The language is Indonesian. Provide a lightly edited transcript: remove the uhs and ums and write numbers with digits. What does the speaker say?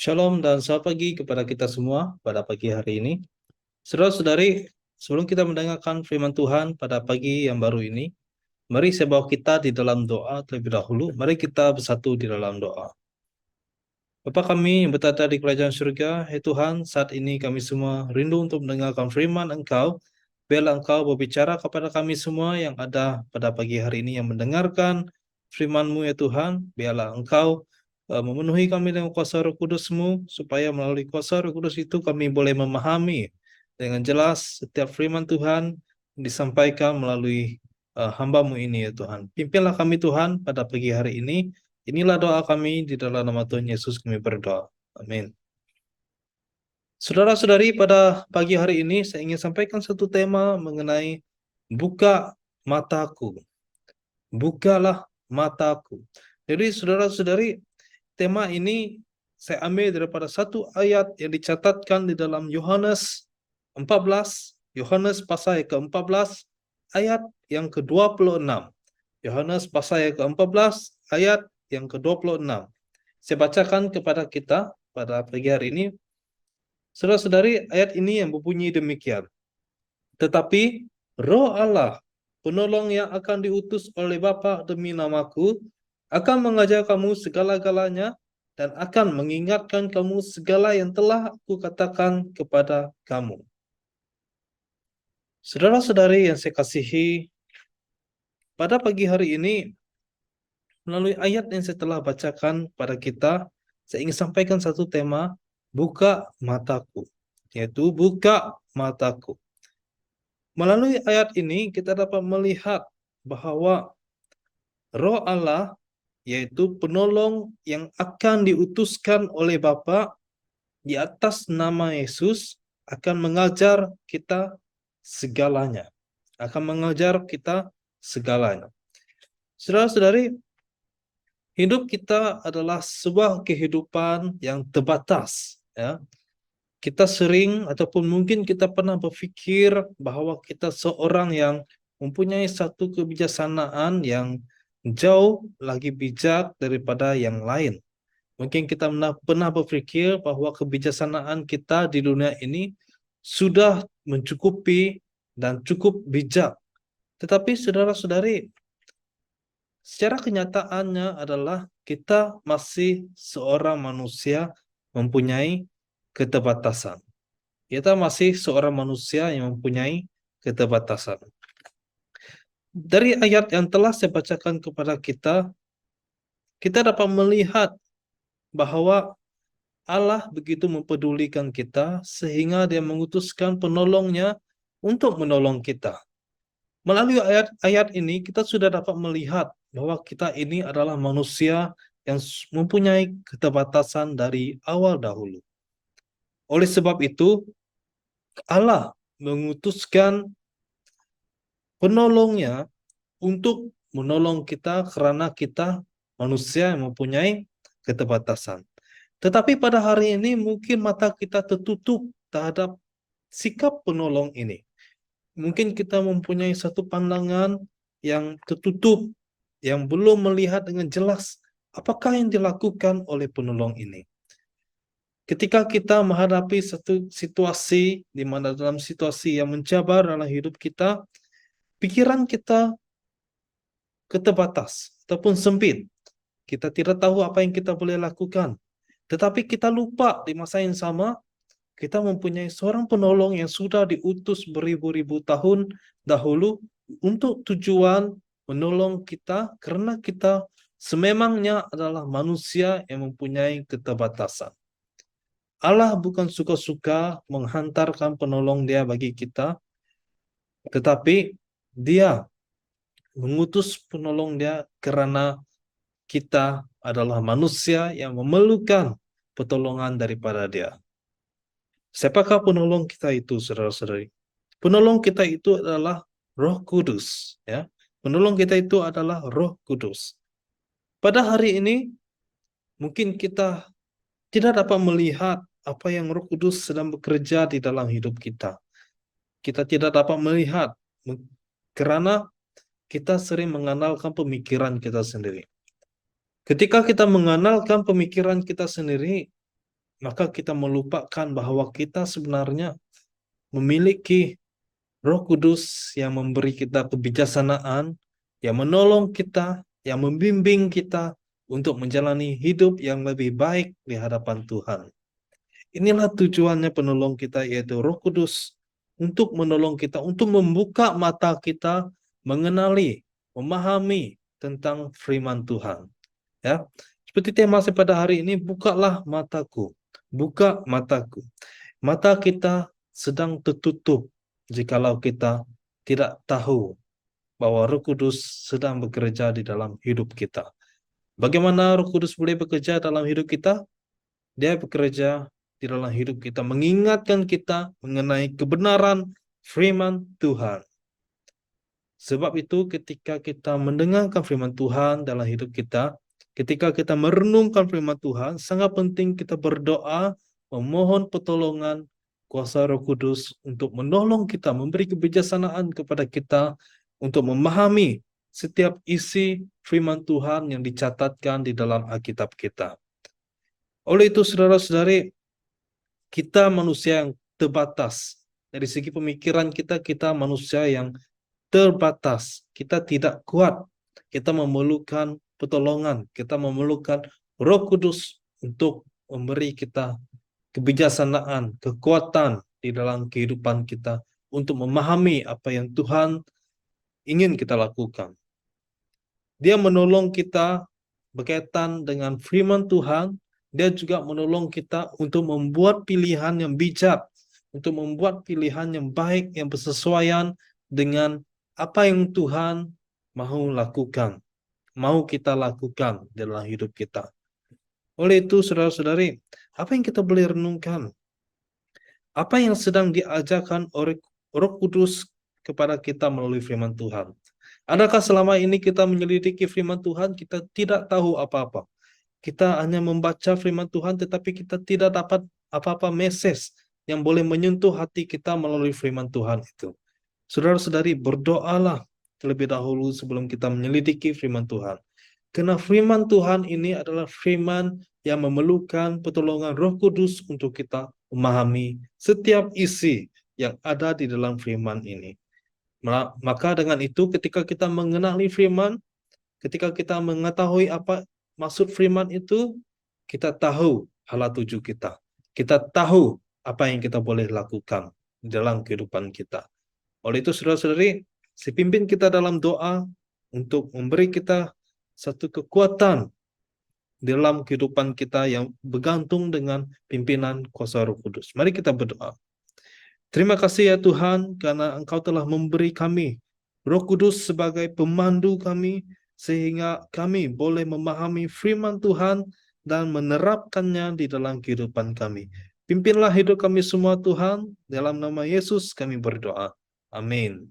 Shalom dan selamat pagi kepada kita semua pada pagi hari ini. Saudara-saudari, sebelum kita mendengarkan firman Tuhan pada pagi yang baru ini, mari saya bawa kita di dalam doa terlebih dahulu. Mari kita bersatu di dalam doa. Bapa kami yang berada di kerajaan surga, Tuhan, saat ini kami semua rindu untuk mendengarkan firman Engkau. Biarlah Engkau berbicara kepada kami semua yang ada pada pagi hari ini yang mendengarkan firman-Mu ya Tuhan. Biarlah Engkau memenuhi kami dengan kuasa Roh Kudus-Mu, supaya melalui kuasa Roh Kudus itu kami boleh memahami dengan jelas setiap firman Tuhan yang disampaikan melalui hamba-Mu ini ya Tuhan. Pimpinlah kami Tuhan pada pagi hari ini. Inilah doa kami di dalam nama Tuhan Yesus kami berdoa. Amin. Saudara-saudari, pada pagi hari ini saya ingin sampaikan satu tema mengenai buka mataku. Bukalah mataku. Jadi saudara-saudari, tema ini saya ambil daripada satu ayat yang dicatatkan di dalam Yohanes 14, Yohanes pasal yang ke-14, ayat yang ke-26. Yohanes pasal yang ke-14, ayat yang ke-26. Saya bacakan kepada kita pada pagi hari ini. Saudara-saudari, ayat ini yang berbunyi demikian. Tetapi Roh Allah, penolong yang akan diutus oleh Bapa demi namaku, akan mengajar kamu segala-galanya dan akan mengingatkan kamu segala yang telah aku katakan kepada kamu. Saudara-saudari yang saya kasihi, pada pagi hari ini, melalui ayat yang saya telah bacakan pada kita, saya ingin sampaikan satu tema, buka mataku, yaitu buka mataku. Melalui ayat ini kita dapat melihat bahwa Roh Allah, yaitu penolong yang akan diutuskan oleh Bapa di atas nama Yesus, akan mengajar kita segalanya. Akan mengajar kita segalanya. Saudara-saudari, hidup kita adalah sebuah kehidupan yang terbatas, ya. Kita sering ataupun mungkin kita pernah berpikir bahwa kita seorang yang mempunyai satu kebijaksanaan yang jauh lagi bijak daripada yang lain. Mungkin kita pernah berpikir bahwa kebijaksanaan kita di dunia ini sudah mencukupi dan cukup bijak. Tetapi saudara-saudari, secara kenyataannya adalah kita masih seorang manusia mempunyai keterbatasan. Kita masih seorang manusia yang mempunyai keterbatasan. Dari ayat yang telah saya bacakan kepada kita dapat melihat bahwa Allah begitu mempedulikan kita sehingga Dia mengutuskan penolongnya untuk menolong kita. Melalui ayat-ayat ini kita sudah dapat melihat bahwa kita ini adalah manusia yang mempunyai keterbatasan dari awal dahulu. Oleh sebab itu, Allah mengutuskan penolongnya untuk menolong kita karena kita manusia yang mempunyai keterbatasan. Tetapi pada hari ini mungkin mata kita tertutup terhadap sikap penolong ini. Mungkin kita mempunyai satu pandangan yang tertutup, yang belum melihat dengan jelas apakah yang dilakukan oleh penolong ini. Ketika kita menghadapi satu situasi di mana dalam situasi yang mencabar dalam hidup kita, pikiran kita keterbatas ataupun sempit. Kita tidak tahu apa yang kita boleh lakukan. Tetapi kita lupa di masa yang sama, kita mempunyai seorang penolong yang sudah diutus beribu-ribu tahun dahulu untuk tujuan menolong kita karena kita sememangnya adalah manusia yang mempunyai keterbatasan. Allah bukan suka-suka menghantarkan penolong Dia bagi kita, tetapi Dia mengutus penolong Dia karena kita adalah manusia yang memerlukan pertolongan daripada Dia. Siapakah penolong kita itu, saudara-saudari? Penolong kita itu adalah Roh Kudus, ya. Penolong kita itu adalah Roh Kudus. Pada hari ini mungkin kita tidak dapat melihat apa yang Roh Kudus sedang bekerja di dalam hidup kita. Kita tidak dapat melihat karena kita sering mengandalkan pemikiran kita sendiri. Ketika kita mengandalkan pemikiran kita sendiri, maka kita melupakan bahwa kita sebenarnya memiliki Roh Kudus yang memberi kita kebijaksanaan, yang menolong kita, yang membimbing kita untuk menjalani hidup yang lebih baik di hadapan Tuhan. Inilah tujuannya penolong kita, yaitu Roh Kudus, untuk menolong kita, untuk membuka mata kita, mengenali, memahami tentang firman Tuhan. Ya, seperti tema saya pada hari ini, bukalah mataku, buka mataku. Mata kita sedang tertutup jikalau kita tidak tahu bahwa Roh Kudus sedang bekerja di dalam hidup kita. Bagaimana Roh Kudus boleh bekerja dalam hidup kita? Dia bekerja di dalam hidup kita, mengingatkan kita mengenai kebenaran firman Tuhan. Sebab itu ketika kita mendengarkan firman Tuhan dalam hidup kita, ketika kita merenungkan firman Tuhan, sangat penting kita berdoa, memohon pertolongan kuasa Roh Kudus untuk menolong kita, memberi kebijaksanaan kepada kita untuk memahami setiap isi firman Tuhan yang dicatatkan di dalam Alkitab kita. Oleh itu, saudara-saudari, kita manusia yang terbatas. Dari segi pemikiran kita, kita manusia yang terbatas. Kita tidak kuat. Kita memerlukan pertolongan. Kita memerlukan Roh Kudus untuk memberi kita kebijaksanaan, kekuatan di dalam kehidupan kita untuk memahami apa yang Tuhan ingin kita lakukan. Dia menolong kita berkaitan dengan firman Tuhan. Dia juga menolong kita untuk membuat pilihan yang bijak, untuk membuat pilihan yang baik, yang bersesuaian dengan apa yang Tuhan mau lakukan, mau kita lakukan dalam hidup kita. Oleh itu, saudara-saudari, apa yang kita boleh renungkan? Apa yang sedang diajarkan oleh Roh Kudus kepada kita melalui firman Tuhan? Adakah selama ini kita menyelidiki firman Tuhan, kita tidak tahu apa-apa? Kita hanya membaca firman Tuhan, tetapi kita tidak dapat apa-apa message yang boleh menyentuh hati kita melalui firman Tuhan itu. Saudara-saudari, berdoalah terlebih dahulu sebelum kita menyelidiki firman Tuhan. Karena firman Tuhan ini adalah firman yang memerlukan pertolongan Roh Kudus untuk kita memahami setiap isi yang ada di dalam firman ini. Maka dengan itu, ketika kita mengenali firman, ketika kita mengetahui apa maksud firman itu, kita tahu hala tuju kita. Kita tahu apa yang kita boleh lakukan dalam kehidupan kita. Oleh itu, saudara-saudari, pimpin kita dalam doa untuk memberi kita satu kekuatan dalam kehidupan kita yang bergantung dengan pimpinan kuasa Roh Kudus. Mari kita berdoa. Terima kasih ya Tuhan, karena Engkau telah memberi kami Roh Kudus sebagai pemandu kami, sehingga kami boleh memahami firman Tuhan dan menerapkannya di dalam kehidupan kami. Pimpinlah hidup kami semua Tuhan, dalam nama Yesus kami berdoa. Amin.